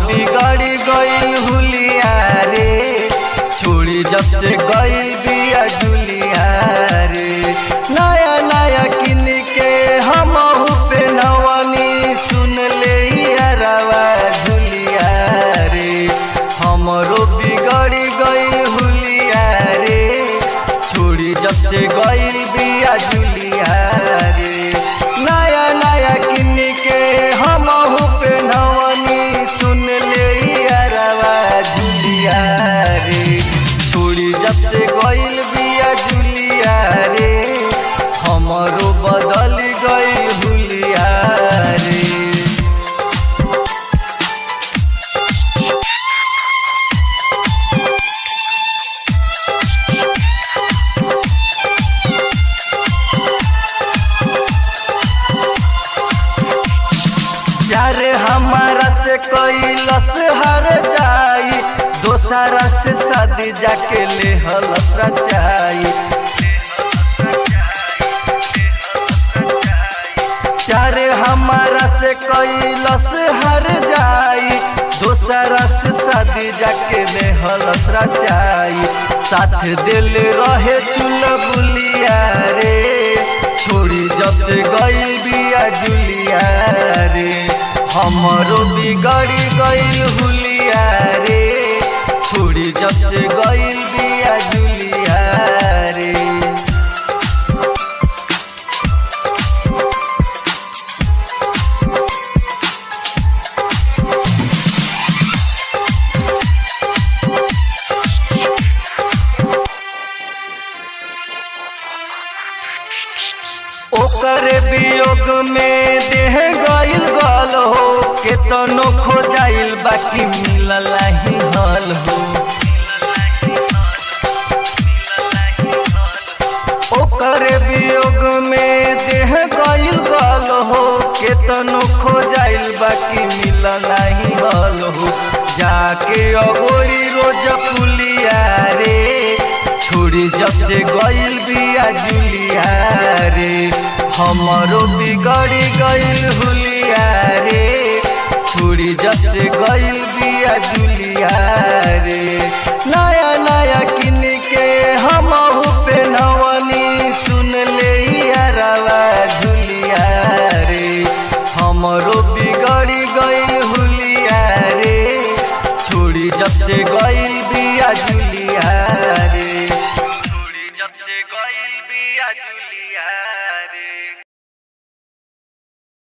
बिगड़ी गईल हुलिया रे, छोड़ी जब से गई बिया जुलिया रे। नया नया किन के हम पे नवनी, सुन ले यारवा झुलिया रे। हमरो बिगड़ी गई हुलिया रे, छोड़ी जब से गई बिया जुलिया रे। नया नया किन के हम पे नवनी, सुन ले यारवा झुलिया रे। छोड़ी जब से गई बिया जुलिया रे, हमरो बदल गई हुलिया रे। प्यारे हमारा से कैलस हर जाई, दोसरा से शादी जाके ले हलस रचाई। प्यारे हमारा से कैलस हर जाई, दोसरा से शादी जाके ले हलस रचाई। साथ दिल रहे चुल बुलिया रे, छोड़ी जब से गई बिया जुलिया रे। हमरो बिगड़ी गई हुलिया रे, छोड़ी जब से गई बिया जुलिया रे। ओकरे वियोग में देह गईल गल हो, केतनो खो जाइल बाकी मिलल ही हल हो। ओकरे वियोग में देह गईल गल हो, केतनो खो जाइल बाकी मिलल ही हल हो। जाके अगोरी रोज पुलिया रे, छोड़ी जब से गईल बिया जुलिया रे। हमरो बिगड़ी गईल हुलिया रे, छोड़ी जब से गईल बिया जुलिया रे। नया नया किन के हम पे नवनी, सुन ले यारवा झुलिया रे। हमरो बिगड़ी गईल हुलिया रे, छोड़ी जब से गईल बिया जुलिया रे। छोड़ी जब से गईल बिया जुलिया रे।